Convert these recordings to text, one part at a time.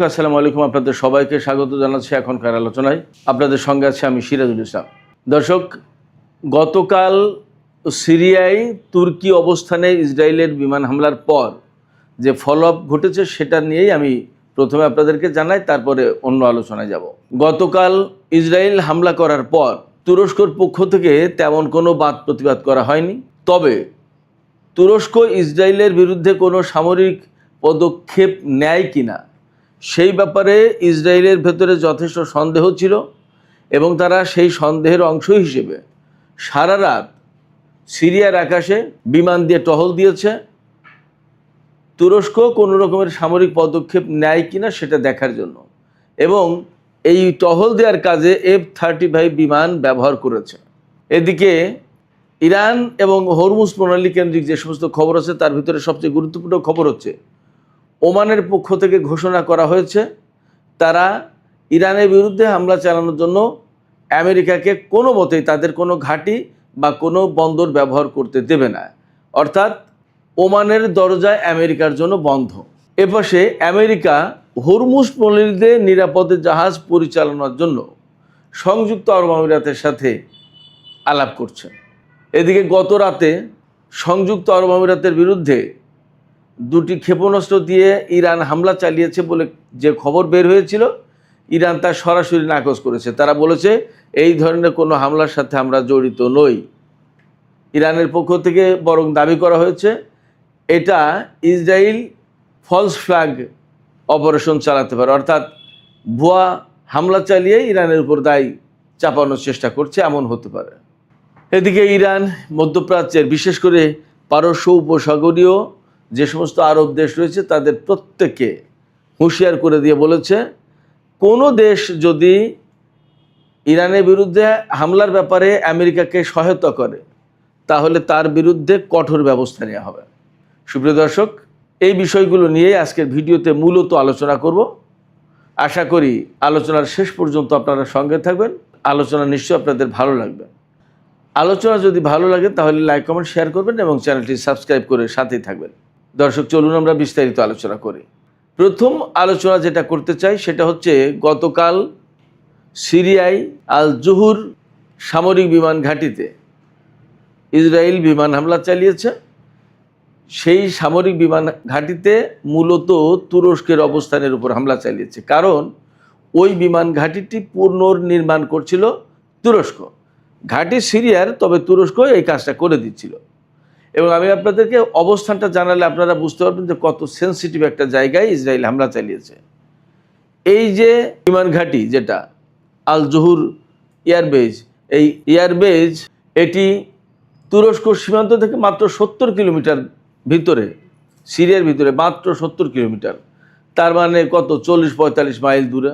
আসসালামু আলাইকুম, আপনাদের সবাইকে স্বাগত জানাচ্ছি এখনকার আলোচনায়। আপনাদের সঙ্গে আছে আমি সিরাজুল ইসলাম। দর্শক, গতকাল সিরিয়ায় তুর্কি অবস্থানে ইসরায়েলের বিমান হামলার পর যে ফলো আপ ঘটেছে সেটা নিয়েই আমি প্রথমে আপনাদেরকে জানাই, তারপরে অন্য আলোচনায় যাব। গতকাল ইসরায়েল হামলা করার পর তুরস্কর পক্ষ থেকে তেমন কোনো বাদ প্রতিবাদ করা হয়নি। তবে তুরস্ক ইসরায়েলের বিরুদ্ধে কোনো সামরিক পদক্ষেপ নেয় কিনা সেই ব্যাপারে ইসরায়েলের ভেতরে যথেষ্ট সন্দেহ ছিল এবং তারা সেই সন্দেহের অংশ হিসেবে সারা রাত সিরিয়ার আকাশে বিমান দিয়ে টহল দিয়েছে। তুরস্ক কোনো রকমের সামরিক পদক্ষেপ নেয় কিনা সেটা দেখার জন্য, এবং এই টহল দেওয়ার কাজে F-35 বিমান ব্যবহার করেছে। এদিকে ইরান এবং হরমুজ প্রণালী কেন্দ্রিক যে সমস্ত খবর আছে তার ভিতরে সবচেয়ে গুরুত্বপূর্ণ খবর হচ্ছে ওমানের পক্ষ থেকে ঘোষণা করা হয়েছে তারা ইরানের বিরুদ্ধে হামলা চালানোর জন্য আমেরিকাকে কোনো মতেই তাদের কোনো ঘাঁটি বা কোনো বন্দর ব্যবহার করতে দেবে না। অর্থাৎ ওমানের দরজা আমেরিকার জন্য বন্ধ। এপাশে আমেরিকা হরমুজ প্রণালীতে নিরাপদে জাহাজ পরিচালনার জন্য সংযুক্ত আরব আমিরাতের সাথে আলাপ করছে। এদিকে গত রাতে সংযুক্ত আরব আমিরাতের বিরুদ্ধে দুটি ক্ষেপণাস্ত্র দিয়ে ইরান হামলা চালিয়েছে বলে যে খবর বের হয়েছিল, ইরান তা সরাসরি নাকচ করেছে। তারা বলেছে এই ধরনের কোনো হামলার সাথে আমরা জড়িত নই। ইরানের পক্ষ থেকে বরং দাবি করা হয়েছে এটা ইসরায়েল ফলস ফ্ল্যাগ অপারেশন চালাতে পারে, অর্থাৎ ভুয়া হামলা চালিয়ে ইরানের উপর দায় চাপানোর চেষ্টা করছে, এমন হতে পারে। এদিকে ইরান মধ্যপ্রাচ্যের বিশেষ করে পারস্য উপসাগরীয় যে সমস্ত আরব দেশ রয়েছে তাদের প্রত্যেককে হুঁশিয়ার করে দিয়ে বলেছে কোনো দেশ যদি ইরানের বিরুদ্ধে হামলার ব্যাপারে আমেরিকাকে সহায়তা করে তাহলে তার বিরুদ্ধে কঠোর ব্যবস্থা নেওয়া হবে। সুপ্রিয় দর্শক, এই বিষয়গুলো নিয়েই আজকের ভিডিওতে মূলত আলোচনা করব। আশা করি আলোচনার শেষ পর্যন্ত আপনারা সঙ্গে থাকবেন। আলোচনা নিশ্চয়ই আপনাদের ভালো লাগবে। আলোচনা যদি ভালো লাগে তাহলে লাইক কমেন্ট শেয়ার করবেন এবং চ্যানেলটি সাবস্ক্রাইব করে সাথেই থাকবেন। দর্শক, চলুন আমরা বিস্তারিত আলোচনা করি। প্রথম আলোচনা যেটা করতে চাই সেটা হচ্ছে গতকাল সিরিয়ায় আল জুহুর সামরিক বিমান ঘাঁটিতে ইসরায়েল বিমান হামলা চালিয়েছে। সেই সামরিক বিমান ঘাঁটিতে মূলত তুরস্কের অবস্থানের উপর হামলা চালিয়েছে, কারণ ওই বিমান ঘাঁটিটি পুনর্নির্মাণ করছিল তুরস্ক। ঘাঁটি সিরিয়ার, তবে তুরস্ক এই কাজটা করে দিচ্ছিল। এবং আমি আপনাদেরকে অবস্থানটা জানালে আপনারা বুঝতে পারবেন যে কত সেন্সিটিভ একটা জায়গায় ইসরায়েল হামলা চালিয়েছে। এই যে বিমান ঘাঁটি যেটা আল জুহুর এয়ারবেজ, এই এয়ারবেজ এটি তুরস্ক সীমান্ত থেকে মাত্র 70 কিলোমিটার ভিতরে, সিরিয়ার ভিতরে মাত্র 70 কিলোমিটার, তার মানে কত 40-45 মাইল দূরে।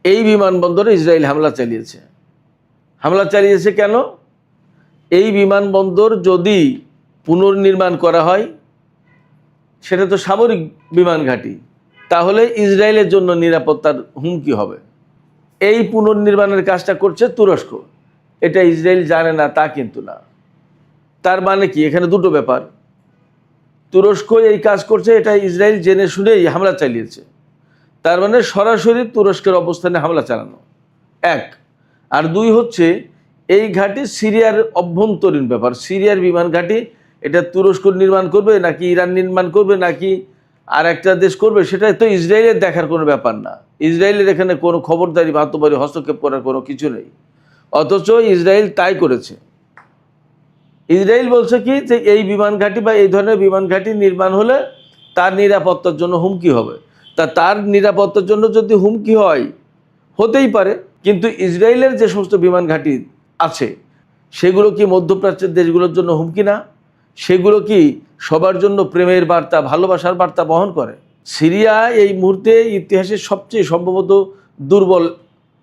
এই বিমানবন্দরে ইসরায়েল হামলা চালিয়েছে। হামলা চালিয়েছে কেন? এই বিমানবন্দর যদি পুনর্নির্মাণ করা হয় সেটা তো সামরিক বিমান ঘাঁটি, তাহলে ইসরায়েলের জন্য নিরাপত্তার হুমকি হবে। এই পুনর্নির্মাণের কাজটা করছে তুরস্ক। এটা ইসরায়েল জানে না তা কিন্তু না। তার মানে কি, এখানে দুটো ব্যাপার। তুরস্ক এই কাজ করছে, এটা ইসরায়েল জেনে শুনেই হামলা চালিয়েছে। তার মানে সরাসরি তুরস্কের অবস্থানে হামলা চালানো, এক। আর দুই হচ্ছে এই ঘাঁটি সিরিয়ার অভ্যন্তরীণ ব্যাপার। সিরিয়ার বিমান ঘাঁটি এটা তুরস্ক নির্মাণ করবে নাকি ইরান নির্মাণ করবে নাকি আর একটা দেশ করবে, সেটা তো ইসরায়েলের দেখার কোনো ব্যাপার না। ইসরায়েলের এখানে কোনো খবরদারি মাতব্বরি হস্তক্ষেপ করার কোনো কিছু নেই। অথচ ইসরায়েল তাই করেছে। ইসরায়েল বলছে কি যে এই বিমান ঘাঁটি বা এই ধরনের বিমান ঘাঁটি নির্মাণ হলে তার নিরাপত্তার জন্য হুমকি হবে। তার নিরাপত্তার জন্য যদি হুমকি হয়, হতেই পারে, কিন্তু ইসরায়েলের যে সমস্ত বিমান ঘাঁটি আছে সেগুলো কি মধ্যপ্রাচ্যের দেশগুলোর জন্য হুমকি না? সেগুলো কি সবার জন্য প্রেমের বার্তা, ভালোবাসার বার্তা বহন করে? সিরিয়া এই মুহূর্তে ইতিহাসের সবচেয়ে সম্ভবত দুর্বল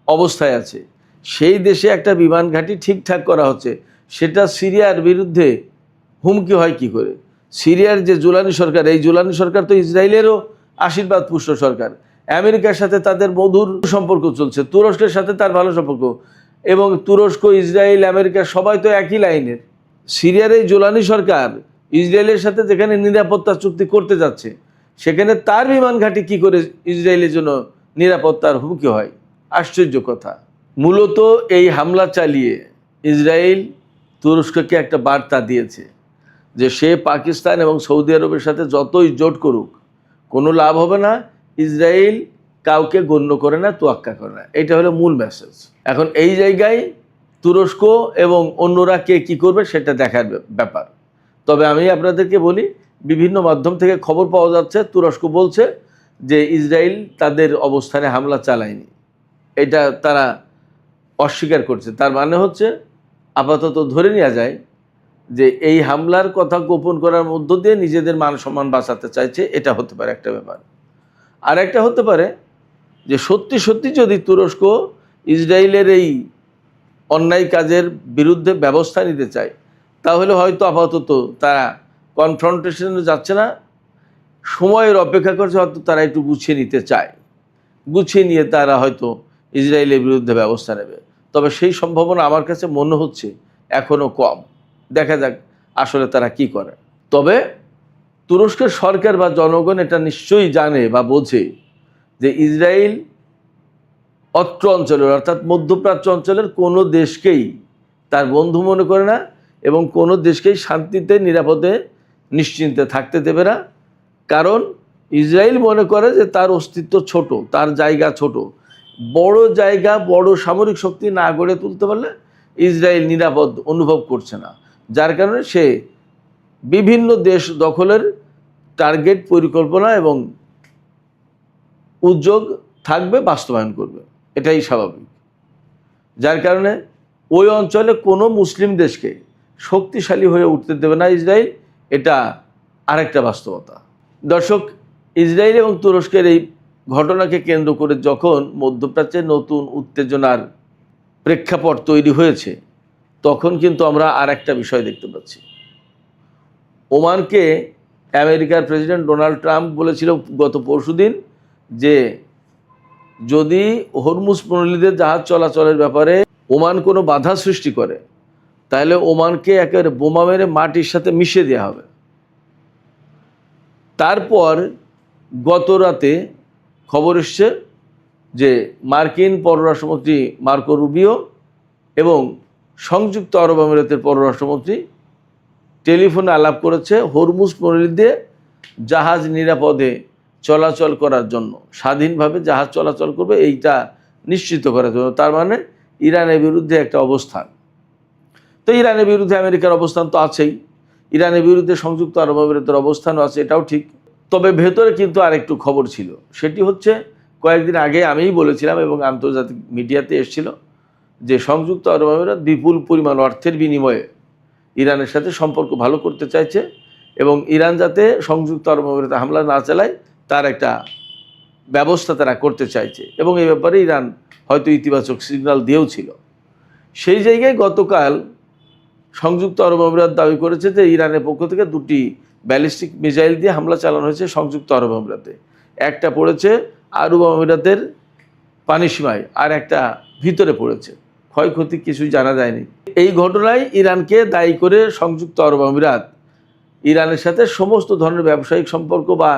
অবস্থায় আছে। সেই দেশে একটা বিমান ঘাঁটি ঠিকঠাক করা হচ্ছে, সেটা সিরিয়ার বিরুদ্ধে হুমকি হয় কি করে? সিরিয়ার যে জুলানি সরকার, এই জুলানি সরকার তো ইসরায়েলেরও আশীর্বাদ পুষ্ট সরকার। আমেরিকার সাথে তাদের মধুর সম্পর্ক চলছে, তুরস্কের সাথে তার ভালো সম্পর্ক, এবং তুরস্ক, ইসরায়েল, আমেরিকা সবাই তো একই লাইনের। সিরিয়ার এই জুলানি সরকার ইসরায়েলের সাথে যেখানে নিরাপত্তা চুক্তি করতে যাচ্ছে সেখানে তার বিমান ঘাঁটি কী করে ইসরায়েলের জন্য নিরাপত্তার হুমকি হয়? আশ্চর্য কথা। মূলত এই হামলা চালিয়ে ইসরায়েল তুরস্ককে একটা বার্তা দিয়েছে যে সে পাকিস্তান এবং সৌদি আরবের সাথে যতই জোট করুক কোনো লাভ হবে না, ইসরায়েল কাউকে গণ্য করে না, তোয়াক্কা করে না। এটা হলো মূল মেসেজ। এখন এই জায়গায় তুরস্ক এবং অন্যরা কে কী করবে সেটা দেখার ব্যাপার। তবে আমি আপনাদেরকে বলি, বিভিন্ন মাধ্যম থেকে খবর পাওয়া যাচ্ছে তুরস্ক বলছে যে ইসরায়েল তাদের অবস্থানে হামলা চালায়নি, এটা তারা অস্বীকার করছে। তার মানে হচ্ছে আপাতত ধরে নেওয়া যায় যে এই হামলার কথা গোপন করার মধ্য দিয়ে নিজেদের মান সম্মান বাঁচাতে চাইছে, এটা হতে পারে একটা ব্যাপার। আর একটা হতে পারে যে সত্যি সত্যি যদি তুরস্ক ইসরায়েলের এই অন্যায় কাজের বিরুদ্ধে ব্যবস্থা নিতে চায়, তাহলে হয়তো আপাতত তারা কনফ্রন্টেশনে যাচ্ছে না, সময়ের অপেক্ষা করছে, হয়তো তারা একটু গুছিয়ে নিতে চায়, গুছিয়ে নিয়ে তারা হয়তো ইসরায়েলের বিরুদ্ধে ব্যবস্থা নেবে। তবে সেই সম্ভাবনা আমার কাছে মনে হচ্ছে এখনও কম। দেখা যাক আসলে তারা কি করে। তবে তুরস্কের সরকার বা জনগণ এটা নিশ্চয়ই জানে বা বোঝে যে ইসরায়েল অত্র অঞ্চলের অর্থাৎ মধ্যপ্রাচ্য অঞ্চলের কোনো দেশকেই তার বন্ধু মনে করে না এবং কোনো দেশকেই শান্তিতে নিরাপদে নিশ্চিন্তে থাকতে দেবে না। কারণ ইসরায়েল মনে করে যে তার অস্তিত্ব ছোট, তার জায়গা ছোট। বড় জায়গা, বড় সামরিক শক্তি না গড়ে তুলতে পারলে ইসরায়েল নিরাপদ অনুভব করছে না, যার কারণে সে বিভিন্ন দেশ দখলের টার্গেট পরিকল্পনা এবং উদ্যোগ থাকবে, বাস্তবায়ন করবে, এটাই স্বাভাবিক। যার কারণে ওই অঞ্চলে কোনো মুসলিম দেশকে শক্তিশালী হয়ে উঠতে দেবে না ইসরায়েল, এটা আরেকটা বাস্তবতা। দর্শক, ইসরায়েল এবং তুরস্কের এই ঘটনাকে কেন্দ্র করে যখন মধ্যপ্রাচ্যে নতুন উত্তেজনার প্রেক্ষাপট তৈরি হয়েছে, তখন কিন্তু আমরা আর একটা বিষয় দেখতে পাচ্ছি। ওমানকে আমেরিকার প্রেসিডেন্ট ডোনাল্ড ট্রাম্প বলেছিল গত পরশুদিন যে যদি হরমুজ প্রণালীতে জাহাজ চলাচলের ব্যাপারে ওমান কোনো বাধা সৃষ্টি করে, তাহলে ওমানকে একেবারে বোমা মেরে মাটির সাথে মিশিয়ে দেওয়া হবে। তারপর গত রাতে খবর এসছে যে মার্কিন পররাষ্ট্রমন্ত্রী মার্কো রুবিও এবং সংযুক্ত আরব আমিরাতের পররাষ্ট্রমন্ত্রী টেলিফোনে আলাপ করেছে হরমুজ প্রণালী দিয়ে জাহাজ নিরাপদে চলাচল করার জন্য, স্বাধীনভাবে জাহাজ চলাচল করবে এইটা নিশ্চিত করার জন্য। তার মানে ইরানের বিরুদ্ধে একটা অবস্থান। তো ইরানের বিরুদ্ধে আমেরিকার অবস্থান তো আছেই, ইরানের বিরুদ্ধে সংযুক্ত আরব আমিরাতের অবস্থানও আছে, এটাও ঠিক। তবে ভেতরে কিন্তু আরেকটু খবর ছিল, সেটি হচ্ছে কয়েকদিন আগে আমিই বলেছিলাম এবং আন্তর্জাতিক মিডিয়াতে এসেছিল যে সংযুক্ত আরব আমিরাত বিপুল পরিমাণ অর্থের বিনিময়ে ইরানের সাথে সম্পর্ক ভালো করতে চাইছে এবং ইরান যাতে সংযুক্ত আরব আমিরাতে হামলা না চালায় তার একটা ব্যবস্থা তারা করতে চাইছে এবং এই ব্যাপারে ইরান হয়তো ইতিবাচক সিগন্যাল দিয়েও ছিল। সেই জায়গায় গতকাল সংযুক্ত আরব আমিরাত দাবি করেছে যে ইরানের পক্ষ থেকে দুটি ব্যালিস্টিক মিসাইল দিয়ে হামলা চালানো হয়েছে সংযুক্ত আরব আমিরাতে। একটা পড়েছে আরব আমিরাতের পানিসীমায় আর একটা ভিতরে পড়েছে, ক্ষয়ক্ষতি কিছুই জানা যায়নি। এই ঘটনায় ইরানকে দায়ী করে সংযুক্ত আরব আমিরাত ইরানের সাথে সমস্ত ধরনের ব্যবসায়িক সম্পর্ক বা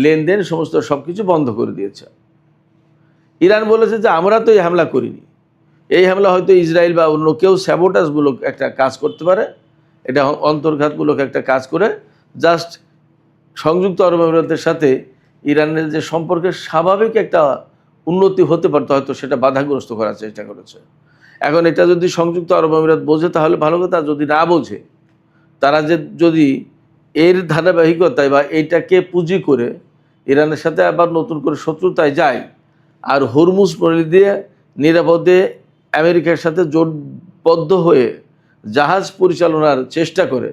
লেনদেন সমস্ত সব কিছু বন্ধ করে দিয়েছে। ইরান বলেছে যে আমরা তো এই হামলা করিনি, এই হামলা হয়তো ইসরায়েল বা অন্য কেউ স্যাবোটাজমূলক একটা কাজ করতে পারে, এটা অন্তর্ঘাতমূলক একটা কাজ করে জাস্ট সংযুক্ত আরব আমিরাতের সাথে ইরানের যে সম্পর্কের স্বাভাবিক একটা উন্নতি হতে পারতো হয়তো সেটা বাধাগ্রস্ত করার চেষ্টা করেছে। এখন এটা যদি সংযুক্ত আরব আমিরাত বোঝে তাহলে ভালো কথা, যদি না বোঝে তারা যদি এর ধারাবাহিকতায় বা এইটাকে পুঁজি করে ইরানের সাথে আবার নতুন করে শত্রুতায় যায় আর হরমুজ প্রণালী দিয়ে নিরাপদে আমেরিকার সাথে জোটবদ্ধ হয়ে জাহাজ পরিচালনার চেষ্টা করে,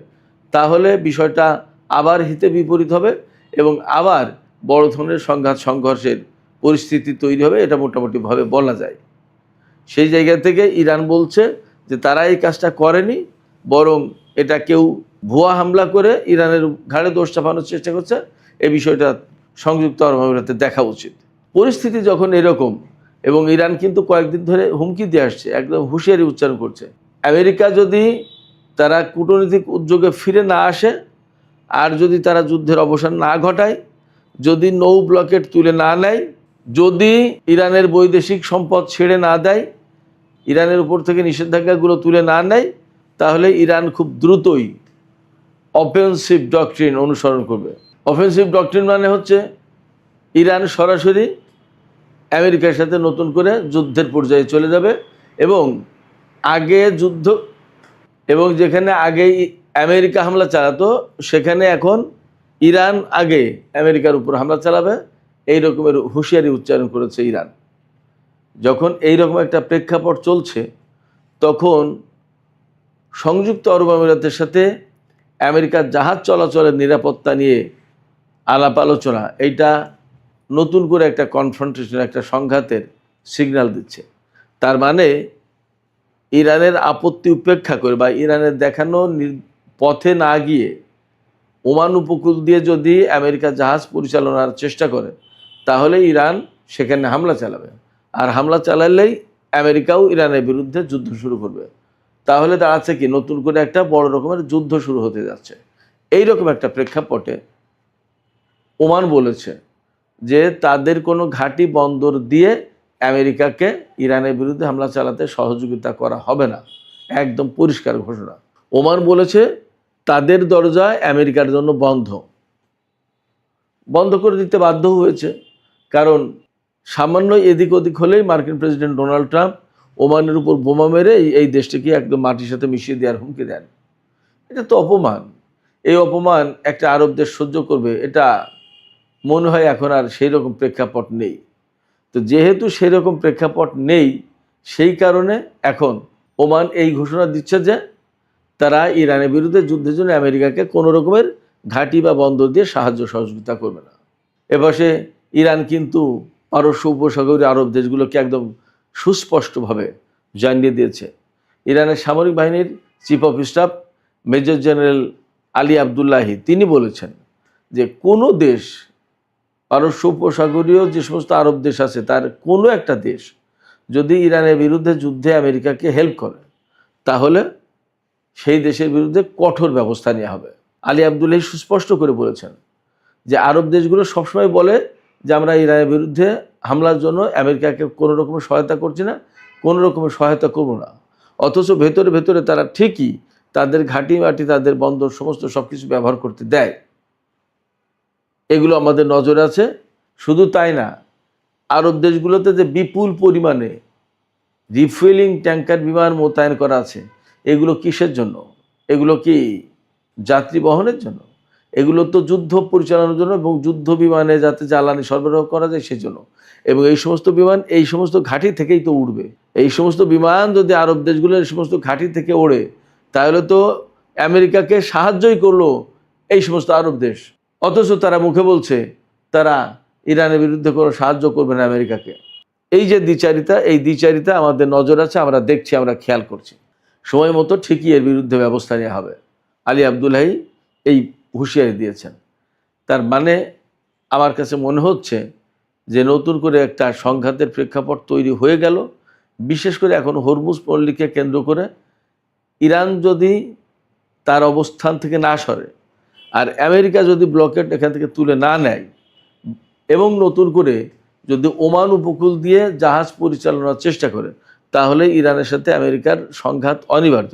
তাহলে বিষয়টা আবার হিতে বিপরীত হবে এবং আবার বড় ধরনের সংঘাত সংঘর্ষের পরিস্থিতি তৈরি হবে, এটা মোটামুটিভাবে বলা যায়। সেই জায়গা থেকে ইরান বলছে যে তারা এই কাজটা করেনি, বরং এটা কেউ ভুয়া হামলা করে ইরানের ঘাড়ে দোষ চাপানোর চেষ্টা করছে, এই বিষয়টা সংযুক্ত আরব আমিরাতে দেখা উচিত। পরিস্থিতি যখন এরকম এবং ইরান কিন্তু কয়েকদিন ধরে হুমকি দিয়ে আসছে, একদম হুঁশিয়ারি উচ্চারণ করছে, আমেরিকা যদি তারা কূটনৈতিক উদ্যোগে ফিরে না আসে আর যদি তারা যুদ্ধের অবসান না ঘটায়, যদি নৌ ব্লকেট তুলে না নেয়, যদি ইরানের বৈদেশিক সম্পদ ছেড়ে না দেয়, ইরানের উপর থেকে নিষেধাজ্ঞাগুলো তুলে না নেয়, তাহলে ইরান খুব দ্রুতই অফেন্সিভ ডক্ট্রিন অনুসরণ করবে। অফেন্সিভ ডক্ট্রিন মানে হচ্ছে ইরান সরাসরি আমেরিকার সাথে নতুন করে যুদ্ধের পর্যায়ে চলে যাবে এবং আগে যুদ্ধ এবং যেখানে আগে আমেরিকা হামলা চালাতো সেখানে এখন ইরান আগে আমেরিকার উপর হামলা চালাবে, এই রকমের হুঁশিয়ারি উচ্চারণ করেছে ইরান। যখন এই রকম একটা প্রেক্ষাপট চলছে, তখন সংযুক্ত আরব আমিরাতের সাথে আমেরিকার জাহাজ চলাচলের নিরাপত্তা নিয়ে আলাপ আলোচনা, এইটা নতুন করে একটা কনফ্রন্টেশন, একটা সংঘাতের সিগন্যাল দিচ্ছে। তার মানে ইরানের আপত্তি উপেক্ষা করে বা ইরানের দেখানো পথে না গিয়ে ওমান উপকূল দিয়ে যদি আমেরিকা জাহাজ পরিচালনার চেষ্টা করে, তাহলে ইরান সেখানে হামলা চালাবে। আর হামলা চালালেই আমেরিকাও ইরানের বিরুদ্ধে যুদ্ধ শুরু করবে। তাহলে দাঁড়াচ্ছে কি, নতুন করে একটা বড় রকমের যুদ্ধ শুরু হতে যাচ্ছে। এই রকম একটা প্রেক্ষাপটে ওমান বলেছে যে তাদের কোনো ঘাঁটি বন্দর দিয়ে আমেরিকাকে ইরানের বিরুদ্ধে হামলা চালাতে সহযোগিতা করা হবে না, একদম পরিষ্কার ঘোষণা। ওমান বলেছে তাদের দরজা আমেরিকার জন্য বন্ধ করে দিতে বাধ্য হয়েছে, কারণ সামান্য এদিক ওদিক হলেই মার্কিন প্রেসিডেন্ট ডোনাল্ড ট্রাম্প ওমানের উপর বোমা মেরে এই দেশটিকে একদম মাটির সাথে মিশিয়ে দেওয়ার হুমকি দেন। এটা তো অপমান। এই অপমান একটা আরব দেশ সহ্য করবে, এটা মনে হয় এখন আর সেই রকম প্রেক্ষাপট নেই। তো যেহেতু সেই রকম প্রেক্ষাপট নেই, সেই কারণে এখন ওমান এই ঘোষণা দিচ্ছে যে তারা ইরানের বিরুদ্ধে যুদ্ধের জন্য আমেরিকাকে কোনো রকমের ঘাঁটি বা বন্দর দিয়ে সাহায্য সহযোগিতা করবে না। এপাশে ইরান কিন্তু পারস্য উপসাগরীয় আরব দেশগুলোকে একদম সুস্পষ্টভাবে জানিয়ে দিয়েছে। ইরানের সামরিক বাহিনীর chief of staff major general Ali Abdollahi তিনি বলেছেন যে কোনো দেশ, পারস্য উপসাগরীয় যে সমস্ত আরব দেশ আছে তার কোনো একটা দেশ যদি ইরানের বিরুদ্ধে যুদ্ধে আমেরিকাকে হেল্প করে, তাহলে সেই দেশের বিরুদ্ধে কঠোর ব্যবস্থা নেওয়া হবে। আলী আবদুল্লাহি সুস্পষ্ট করে বলেছেন যে আরব দেশগুলো সবসময় বলে যে আমরা ইরানের বিরুদ্ধে হামলার জন্য আমেরিকাকে কোনো রকমের সহায়তা করছি না, কোনো রকমের সহায়তা করব না, অথচ ভেতরে ভেতরে তারা ঠিকই তাদের ঘাঁটি মাটি, তাদের বন্দর সমস্ত সব কিছু ব্যবহার করতে দেয়। এগুলো আমাদের নজরে আছে। শুধু তাই না, আরব দেশগুলোতে যে বিপুল পরিমাণে রিফুয়েলিং ট্যাঙ্কার বিমান মোতায়েন করা আছে, এগুলো কিসের জন্য? এগুলো কি যাত্রী বহনের জন্য? এগুলো তো যুদ্ধ পরিচালনার জন্য এবং যুদ্ধ বিমানে যাতে জ্বালানি সরবরাহ করা যায় সেজন্য। এবং এই সমস্ত বিমান এই সমস্ত ঘাঁটি থেকেই তো উড়বে। এই সমস্ত বিমান যদি আরব দেশগুলো এই সমস্ত ঘাঁটি থেকে ওড়ে, তাহলে তো আমেরিকাকে সাহায্যই করলো এই সমস্ত আরব দেশ, অথচ তারা মুখে বলছে তারা ইরানের বিরুদ্ধে কোনো সাহায্য করবে না আমেরিকাকে। এই যে দ্বিচারিতা, এই দ্বিচারিতা আমাদের নজর আছে, আমরা দেখছি, আমরা খেয়াল করছি। সময় মতো ঠিকই এর বিরুদ্ধে ব্যবস্থা নেওয়া হবে। আলী আবদুল্লাহি এই হুঁশিয়ারি দিয়েছেন। তার মানে আমার কাছে মনে হচ্ছে যে নতুন করে একটা সংঘাতের প্রেক্ষাপট তৈরি হয়ে গেল। বিশেষ করে এখন হরমুজ পল্লীকে কেন্দ্র করে ইরান যদি তার অবস্থান থেকে না সরে, আর আমেরিকা যদি ব্লকেট এখান থেকে তুলে না নেয় এবং নতুন করে যদি ওমান উপকূল দিয়ে জাহাজ পরিচালনার চেষ্টা করে, তাহলে ইরানের সাথে আমেরিকার সংঘাত অনিবার্য।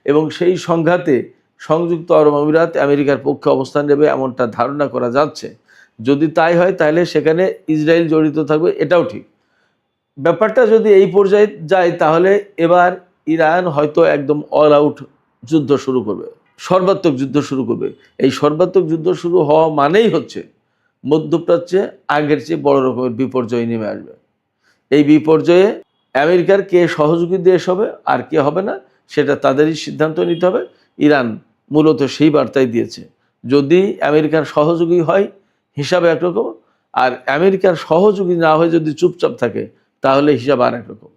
এবং সেই সংঘাতে সংযুক্ত আরব আমিরাত আমেরিকার পক্ষে অবস্থান নেবে এমনটা ধারণা করা যাচ্ছে। যদি তাই হয় তাহলে সেখানে ইসরায়েল জড়িত থাকবে, এটাও ঠিক। ব্যাপারটা যদি এই পর্যায়ে যায়, তাহলে এবার ইরান হয়তো একদম অল আউট যুদ্ধ শুরু করবে, সর্বাত্মক যুদ্ধ শুরু করবে। এই সর্বাত্মক যুদ্ধ শুরু হওয়া মানেই হচ্ছে মধ্যপ্রাচ্যে আগের চেয়ে বড় রকমের বিপর্যয় নেমে আসবে। এই বিপর্যয়ে আমেরিকার কে সহযোগী দেশ হবে আর কে হবে না, সেটা তাদেরই সিদ্ধান্ত নিতে হবে। ইরান মূলত সেই বার্তাই দিয়েছে, যদি আমেরিকার সহযোগী হয় হিসাবে একরকম, আর আমেরিকার সহযোগী না হয়ে যদি চুপচাপ থাকে তাহলে হিসাব আর একরকম।